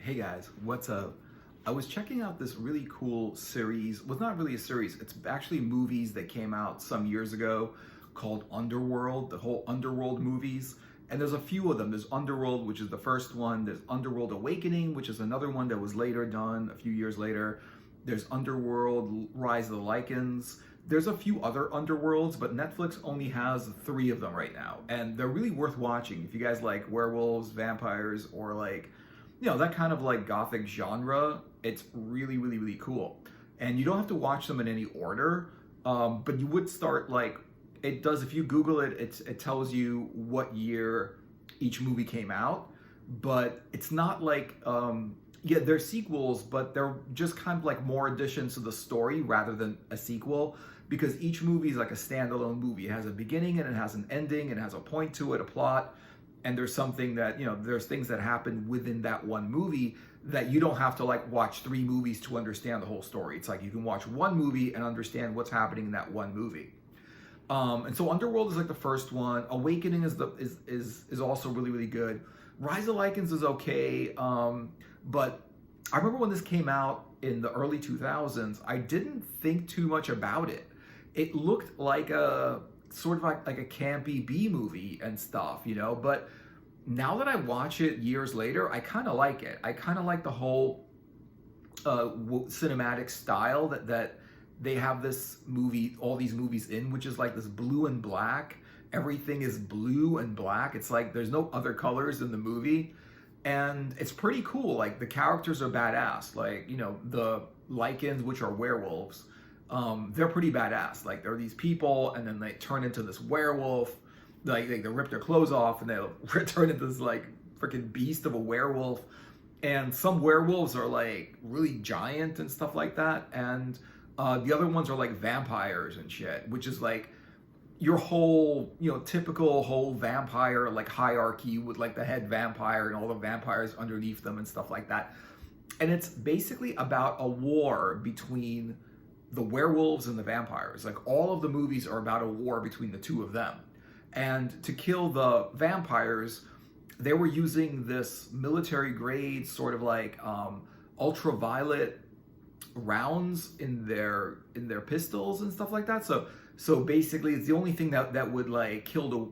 Hey guys, what's up? I was checking out this really cool series. Well, not really a series, it's actually movies that came out some years ago called Underworld, the whole Underworld movies. And there's a few of them. There's Underworld, which is the first one. There's Underworld Awakening, which is another one that was later done a few years later. There's Underworld Rise of the Lycans. There's a few other Underworlds, but Netflix only has 3 of them right now. And they're really worth watching if you guys like werewolves, vampires, or like that kind of like gothic genre. It's really, really, really cool. And you don't have to watch them in any order, but you would start like, it does, if you Google it, it tells you what year each movie came out, but it's not like, yeah, they're sequels, but they're just kind of like more additions to the story rather than a sequel, because each movie is like a standalone movie. It has a beginning and it has an ending and it has a point to it, a plot. And there's something that, there's things that happen within that one movie that you don't have to like watch 3 movies to understand the whole story. It's like you can watch one movie and understand what's happening in that one movie. And so Underworld is like the first one. Awakening is also really, really good. Rise of Lycans is okay, but I remember when this came out in the early 2000s, I didn't think too much about it. It looked like a sort of like a campy B movie and stuff, but now that I watch it years later, I kind of like it. I kind of like the whole cinematic style that they have this movie, all these movies in, which is like this blue and black. Everything is blue and black. It's like there's no other colors in the movie. And it's pretty cool. Like the characters are badass. Like, the Lycans, which are werewolves, they're pretty badass. Like they're these people and then they turn into this werewolf. Like they rip their clothes off and they'll turn into this like freaking beast of a werewolf. And some werewolves are like really giant and stuff like that. And the other ones are like vampires and shit, which is like your whole, typical whole vampire like hierarchy with like the head vampire and all the vampires underneath them and stuff like that. And it's basically about a war between the werewolves and the vampires. Like all of the movies are about a war between the two of them. And to kill the vampires, they were using this military grade sort of like ultraviolet rounds in their pistols and stuff like that. So basically it's the only thing that would like kill the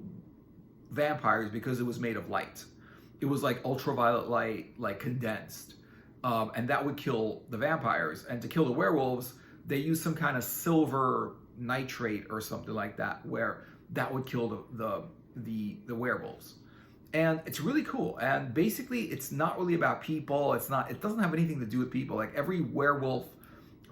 vampires because it was made of light. It was like ultraviolet light, like condensed. And that would kill the vampires. And to kill the werewolves, they use some kind of silver nitrate or something like that, where that would kill the werewolves. And it's really cool. And basically it's not really about people. It doesn't have anything to do with people. Like every werewolf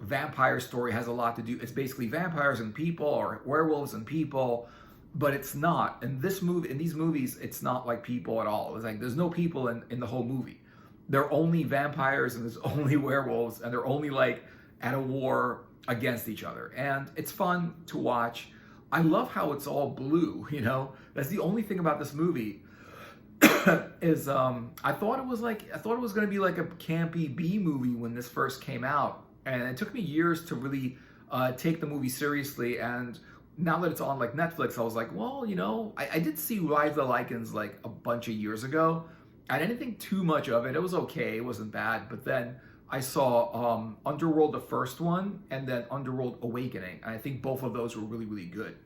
vampire story has a lot to do. It's basically vampires and people, or werewolves and people, but it's not. In these movies, it's not like people at all. It's like there's no people in the whole movie. They're only vampires and there's only werewolves, and they're only like at a war against each other. And it's fun to watch. I love how it's all blue, That's the only thing about this movie is I thought it was going to be like a campy B movie when this first came out. And it took me years to really take the movie seriously. And now that it's on like Netflix, I was like, well, I did see Rise of the Lycans like a bunch of years ago. I didn't think too much of it. It was okay. It wasn't bad. But then I saw Underworld, the first one, and then Underworld Awakening. And I think both of those were really, really good.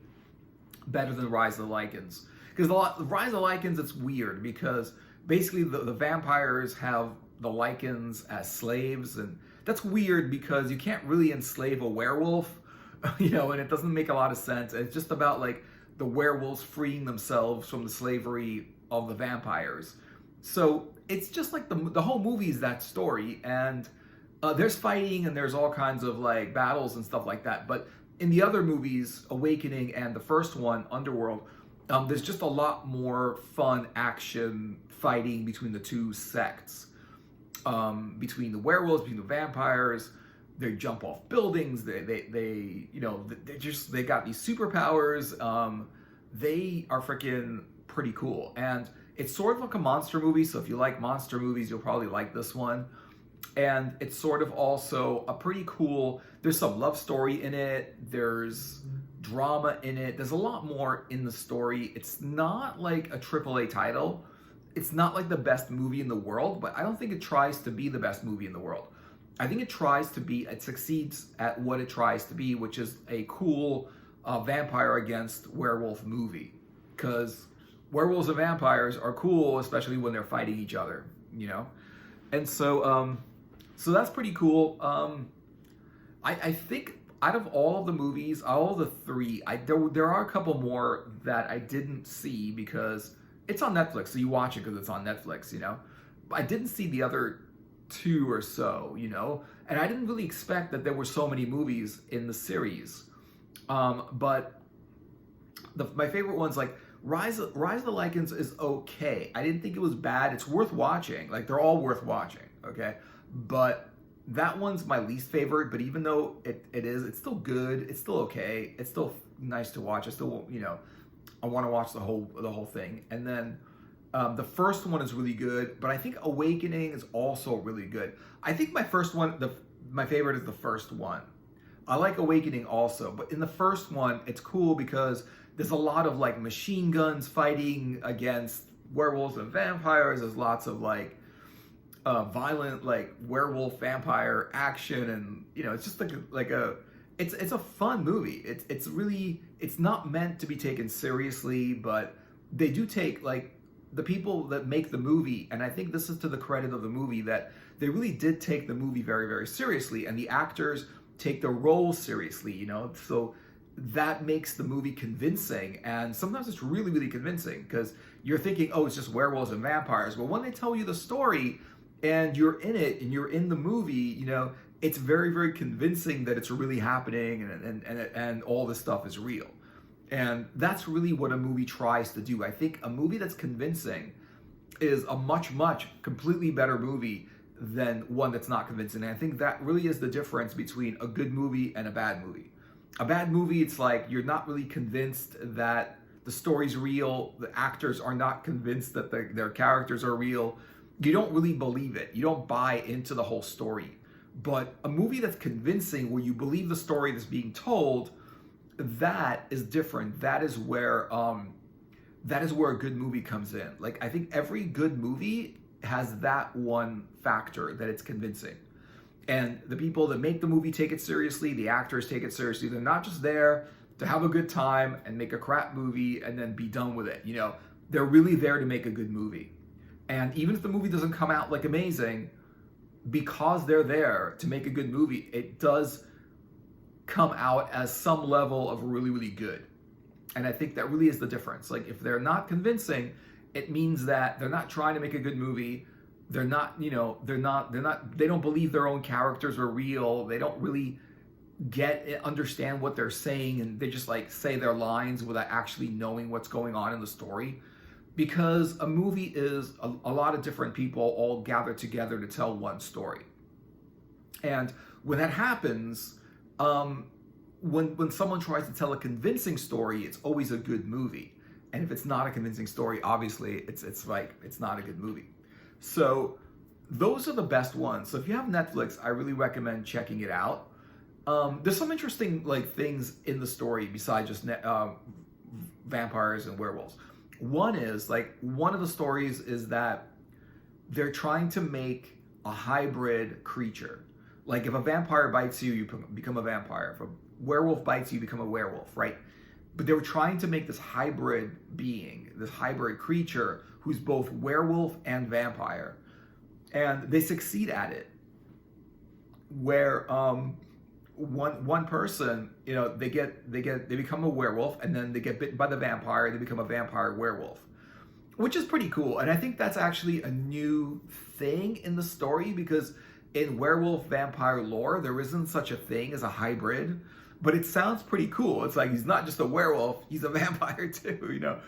Better than Rise of the Lycans. Because the Rise of the Lycans, it's weird because basically the vampires have the Lycans as slaves. And that's weird because you can't really enslave a werewolf, and it doesn't make a lot of sense. It's just about like the werewolves freeing themselves from the slavery of the vampires. So it's just like the whole movie is that story, and there's fighting and there's all kinds of like battles and stuff like that. But in the other movies, Awakening and the first one, Underworld, there's just a lot more fun action fighting between the two sects, between the werewolves, between the vampires. They jump off buildings. They got these superpowers. They are freaking pretty cool. And it's sort of like a monster movie, so if you like monster movies, you'll probably like this one. And it's sort of also a pretty cool, there's some love story in it, there's drama in it, there's a lot more in the story. It's not like a AAA title. it's not like the best movie in the world, but I don't think it tries to be the best movie in the world. I think it succeeds at what it tries to be, which is a cool vampire against werewolf movie. Because werewolves and vampires are cool, especially when they're fighting each other, you know? And so that's pretty cool. I think out of all of the movies, all of the three, there are a couple more that I didn't see because it's on Netflix, so you watch it because it's on Netflix, you know? I didn't see the other two or so, you know? And I didn't really expect that there were so many movies in the series. But my favorite one's like Rise of the Lycans is okay. I didn't think it was bad. It's worth watching. Like, they're all worth watching, okay? But that one's my least favorite, but even though it's still good, it's still okay, it's still nice to watch. I still, you know, I want to watch the whole thing. And then the first one is really good, but I think Awakening is also really good. I think my favorite is the first one. I like Awakening also, but in the first one, it's cool because there's a lot of like machine guns fighting against werewolves and vampires. There's lots of like violent like werewolf vampire action, and you know, it's just it's a fun movie. It's not meant to be taken seriously, but they do take, like, the people that make the movie, and I think this is to the credit of the movie, that they really did take the movie very, very seriously, and the actors take the role seriously, you know? So that makes the movie convincing, and sometimes it's really, really convincing, because you're thinking, oh, it's just werewolves and vampires. But when they tell you the story, and you're in it, and you're in the movie, you know, it's very, very convincing that it's really happening, and all this stuff is real. And that's really what a movie tries to do. I think a movie that's convincing is a much, much completely better movie than one that's not convincing. And I think that really is the difference between a good movie and a bad movie. A bad movie, it's like you're not really convinced that the story's real, the actors are not convinced that their characters are real. You don't really believe it. You don't buy into the whole story. But a movie that's convincing, where you believe the story that's being told, that is different. That is where a good movie comes in. Like, I think every good movie has that one factor, that it's convincing. And the people that make the movie take it seriously, the actors take it seriously. They're not just there to have a good time and make a crap movie and then be done with it. You know, they're really there to make a good movie. And even if the movie doesn't come out like amazing, because they're there to make a good movie, it does come out as some level of really, really good. And I think that really is the difference. Like, if they're not convincing, it means that they're not trying to make a good movie. They're not, you know, they don't believe their own characters are real. They don't really understand what they're saying, and they just like say their lines without actually knowing what's going on in the story. Because a movie is a lot of different people all gathered together to tell one story. And when that happens, when someone tries to tell a convincing story, it's always a good movie. And if it's not a convincing story, obviously it's not a good movie. So those are the best ones. So if you have Netflix, I really recommend checking it out. There's some interesting like things in the story besides just vampires and werewolves. One of the stories is that they're trying to make a hybrid creature. Like, if a vampire bites you, you become a vampire. If a werewolf bites you, you become a werewolf, right? But they were trying to make this hybrid being, this hybrid creature who's both werewolf and vampire. And they succeed at it. Where one person, you know, they become a werewolf, and then they get bitten by the vampire, they become a vampire werewolf. Which is pretty cool. And I think that's actually a new thing in the story, because in werewolf vampire lore, there isn't such a thing as a hybrid, but it sounds pretty cool. It's like, he's not just a werewolf, he's a vampire too, you know.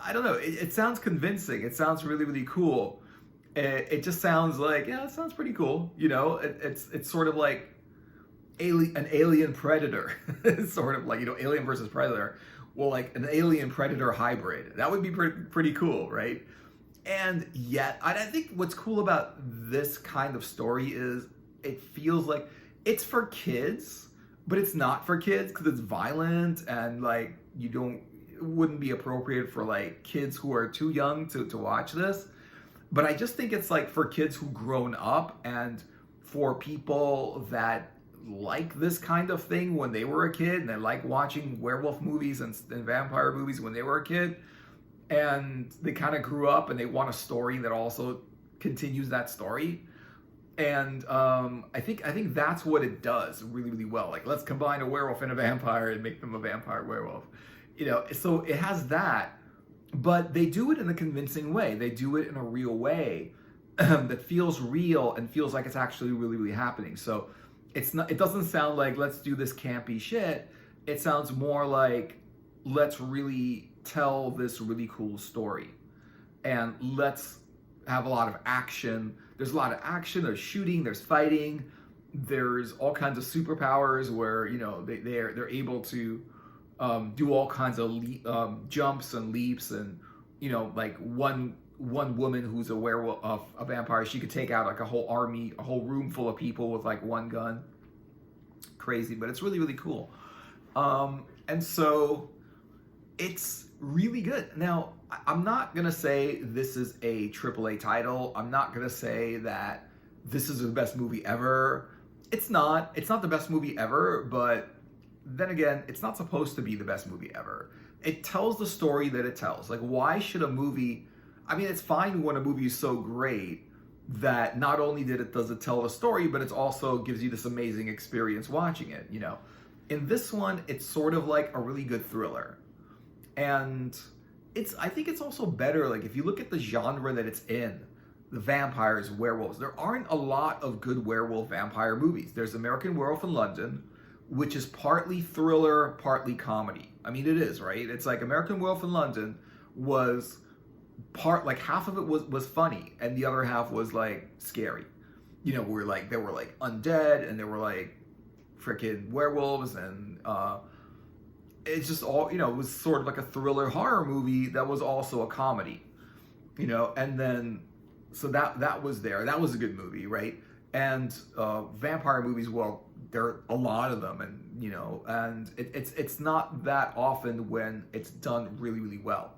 I don't know. It sounds convincing. It sounds really, really cool. It just sounds like, yeah, it sounds pretty cool. You know, it's sort of like an alien predator. It's sort of like, you know, Alien versus Predator. Well, like an alien predator hybrid. That would be pretty cool, right? And yet, I think what's cool about this kind of story is it feels like it's for kids, but it's not for kids, because it's violent, and like, you don't, wouldn't be appropriate for like kids who are too young to watch this. But I just think it's like for kids who've grown up and for people that like this kind of thing when they were a kid and they like watching werewolf movies and vampire movies when they were a kid, and they kind of grew up and they want a story that also continues that story. And I think that's what it does really, really well. Like, let's combine a werewolf and a vampire and make them a vampire werewolf. So it has that, but they do it in a convincing way. They do it in a real way that feels real and feels like it's actually really, really happening. So it doesn't sound like let's do this campy shit. It sounds more like let's really tell this really cool story, and let's have a lot of action. There's a lot of action, there's shooting, there's fighting, there's all kinds of superpowers where, they're able to do all kinds of jumps and leaps, and, like one woman who's a werewolf, a vampire, she could take out like a whole army, a whole room full of people with like one gun. Crazy, but it's really, really cool. And so it's really good. Now, I'm not going to say this is a AAA title. I'm not going to say that this is the best movie ever. It's not. It's not the best movie ever, but then again, it's not supposed to be the best movie ever. It tells the story that it tells. Like, why should a movie... I mean, it's fine when a movie is so great that not only does it tell the story, but it also gives you this amazing experience watching it, In this one, it's sort of like a really good thriller. And I think it's also better, like, if you look at the genre that it's in, the vampires, werewolves, there aren't a lot of good werewolf vampire movies. There's American Werewolf in London, which is partly thriller, partly comedy. I mean, it is, right? It's like American Werewolf in London was like half of it was funny, and the other half was like scary. Where like there were like undead, and there were like freaking werewolves, and it's just all, it was sort of like a thriller horror movie that was also a comedy, and then, so that was there. That was a good movie, right? And vampire movies, well, there are a lot of them, and, and it's not that often when it's done really, really well.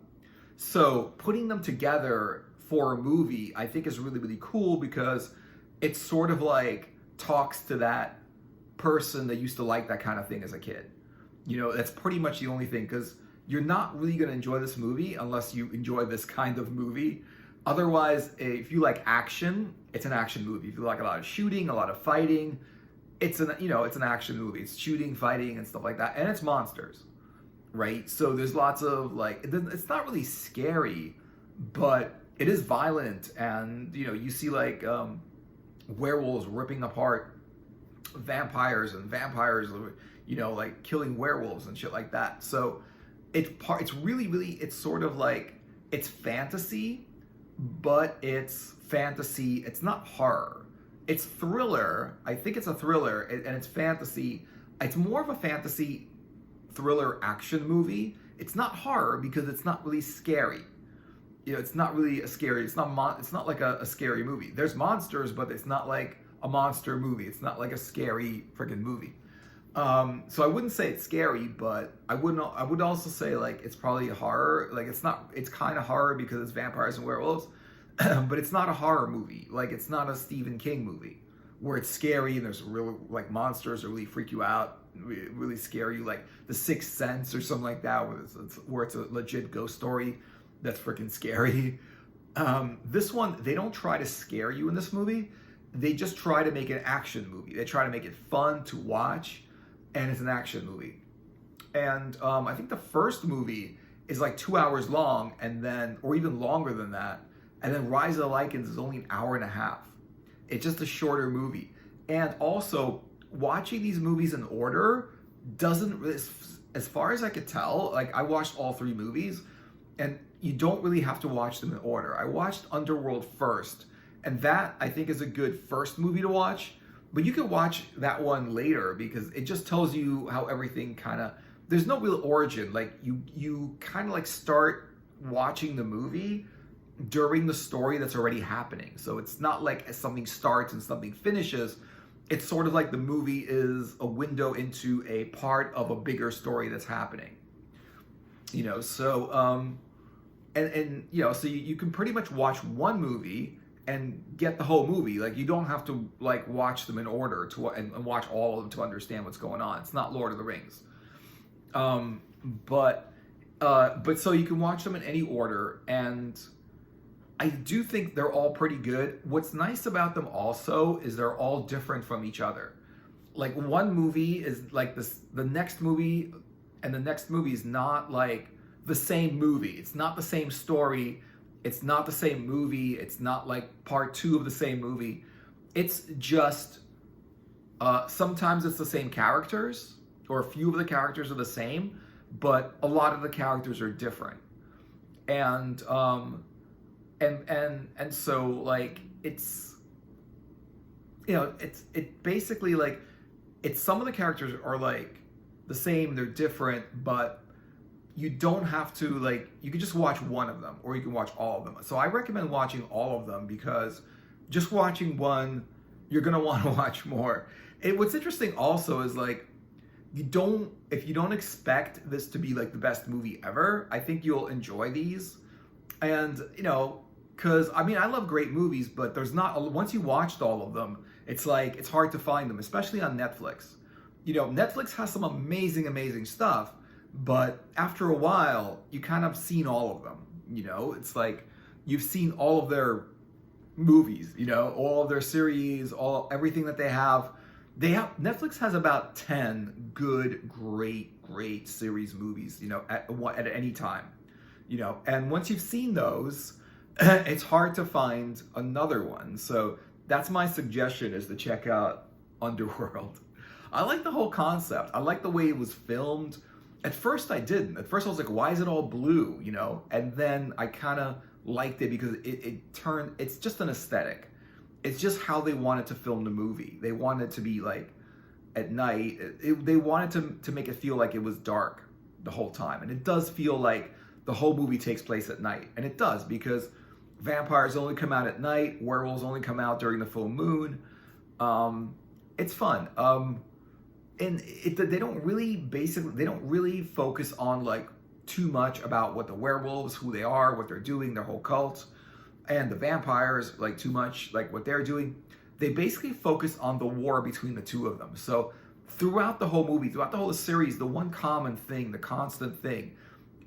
So putting them together for a movie, I think is really, really cool, because it sort of like talks to that person that used to like that kind of thing as a kid. That's pretty much the only thing, because you're not really going to enjoy this movie unless you enjoy this kind of movie. Otherwise, if you like action, it's an action movie. If you like a lot of shooting, a lot of fighting, it's an action movie. It's shooting, fighting, and stuff like that. And it's monsters, right? So there's lots of like, it's not really scary, but it is violent. And, you see like werewolves ripping apart vampires, and vampires, like killing werewolves and shit like that. So it's really, really, it's sort of like, it's fantasy, but it's fantasy. It's not horror. It's thriller. I think it's a thriller, and it's fantasy. It's more of a fantasy thriller action movie. It's not horror because it's not really scary. It's not really a scary. It's not like a scary movie. There's monsters, but it's not like a monster movie. It's not like a scary freaking movie. So I wouldn't say it's scary, but I would also say like it's probably a horror. Like it's kind of horror because it's vampires and werewolves, but it's not a horror movie. Like it's not a Stephen King movie where it's scary and there's real like monsters that really freak you out, really scare you, like The Sixth Sense or something like that, where it's a legit ghost story that's freaking scary. This one, they don't try to scare you in this movie. They just try to make an action movie. They try to make it fun to watch, and it's an action movie. And I think the first movie is like 2 hours long, or even longer than that. And then Rise of the Lycans is only an hour and a half. It's just a shorter movie. And also, watching these movies in order doesn't, as far as I could tell, like I watched all three movies, and you don't really have to watch them in order. I watched Underworld first, and that I think is a good first movie to watch. But you can watch that one later because it just tells you how everything kind of, there's no real origin. Like you kind of like start watching the movie during the story that's already happening. So it's not like something starts and something finishes. It's sort of like the movie is a window into a part of a bigger story that's happening. So and so you can pretty much watch one movie and get the whole movie. Like, you don't have to like watch them in order and watch all of them to understand what's going on. It's not Lord of the Rings. um but so you can watch them in any order, and I do think they're all pretty good. What's nice about them also is they're all different from each other. Like, one movie is like this, the next movie, and the next movie is not like the same movie. It's not the same story. It's not the same movie. It's not like part two of the same movie. It's just sometimes it's the same characters, or a few of the characters are the same, but a lot of the characters are different. And and so like it's it basically like it's some of the characters are like the same, they're different, but you don't have to like, you can just watch one of them or you can watch all of them. So I recommend watching all of them, because just watching one, you're gonna want to watch more. And what's interesting also is like, if you don't expect this to be like the best movie ever, I think you'll enjoy these. And because I mean, I love great movies, but there's not, once you watched all of them, it's like it's hard to find them, especially on Netflix. Netflix has some amazing stuff, but after a while you kind of seen all of them. It's like you've seen all of their movies, all of their series, everything that they have. Netflix has about 10 good, great series movies, at any time. And once you've seen those, it's hard to find another one. So that's my suggestion, is to check out Underworld. I like the whole concept. I like the way it was filmed. At first I didn't. At first I was like, why is it all blue? And then I kind of liked it because it's just an aesthetic. It's just how they wanted to film the movie. They wanted it to be like at night. They wanted to make it feel like it was dark the whole time. And it does feel like the whole movie takes place at night. And it does, because vampires only come out at night. Werewolves only come out during the full moon. It's fun. And they don't really focus on like too much about what the werewolves, who they are, what they're doing, their whole cult, and the vampires, like too much like what they're doing. They basically focus on the war between the two of them. So throughout the whole movie, throughout the whole series, the one common thing, the constant thing,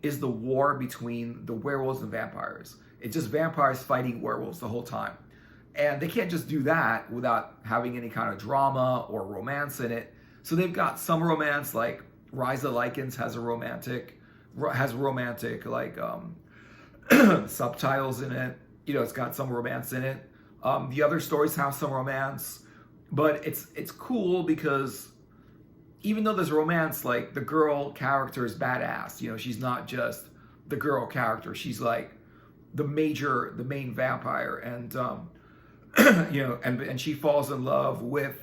is the war between the werewolves and vampires. It's just vampires fighting werewolves the whole time. And they can't just do that without having any kind of drama or romance in it. So they've got some romance, like Rise of the Lycans has romantic like subtitles in it. It's got some romance in it. The other stories have some romance, but it's cool because even though there's romance, like the girl character is badass. She's not just the girl character. She's like the main vampire, and and she falls in love with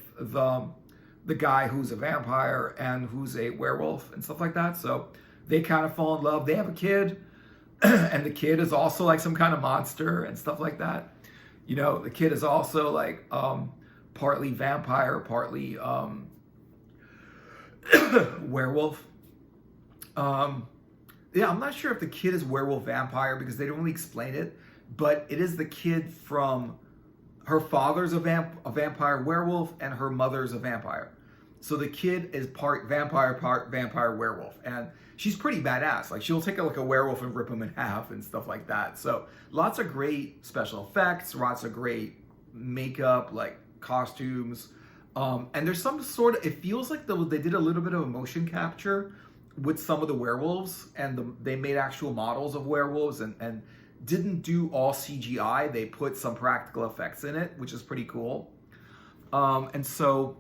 the guy who's a vampire and who's a werewolf and stuff like that. So they kind of fall in love. They have a kid, and the kid is also like some kind of monster and stuff like that. The kid is also like partly vampire, partly werewolf. Yeah, I'm not sure if the kid is werewolf vampire because they don't really explain it, but it is the kid from her father's a vampire werewolf, and her mother's a vampire. So the kid is part vampire werewolf, and she's pretty badass. Like, she'll take like a werewolf and rip him in half and stuff like that. So lots of great special effects, lots of great makeup, like costumes. And there's some sort of, it feels like they did a little bit of a motion capture with some of the werewolves, and they made actual models of werewolves and didn't do all CGI. They put some practical effects in it, which is pretty cool. And so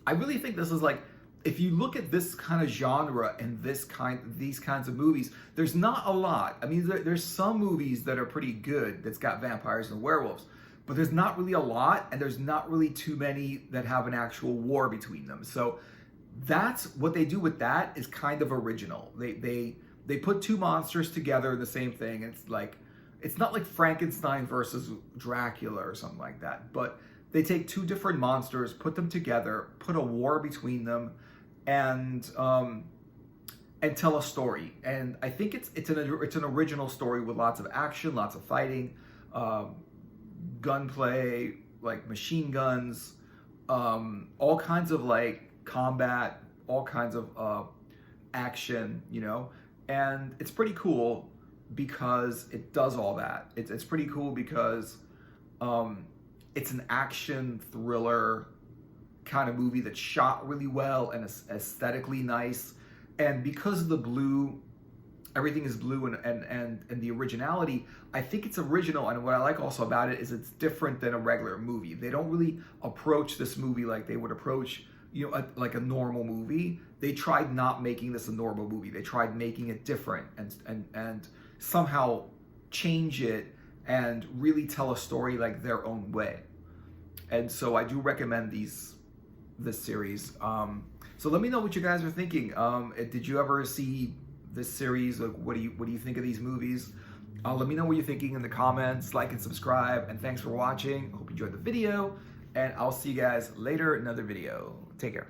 I really think this is like, if you look at this kind of genre and these kinds of movies, there's not a lot. I mean, there's some movies that are pretty good that's got vampires and werewolves, but there's not really a lot, and there's not really too many that have an actual war between them. So that's what they do with that is kind of original. They put two monsters together in the same thing. It's not like Frankenstein versus Dracula or something like that, but they take two different monsters, put them together, put a war between them, and and tell a story. And I think it's an original story with lots of action, lots of fighting, gunplay, like machine guns, all kinds of like combat, all kinds of action, you know. And it's pretty cool because it does all that. It's pretty cool because it's an action thriller kind of movie that's shot really well and is aesthetically nice. And because of the blue, everything is blue and the originality, I think it's original. And what I like also about it is it's different than a regular movie. They don't really approach this movie like they would approach, you know, like a normal movie. They tried not making this a normal movie. They tried making it different and somehow change it and really tell a story like their own way. And so I do recommend this series. So let me know what you guys are thinking. Did you ever see this series? Like, what do you think of these movies? Let me know what you're thinking in the comments. Like and subscribe. And thanks for watching. Hope you enjoyed the video. And I'll see you guys later in another video. Take care.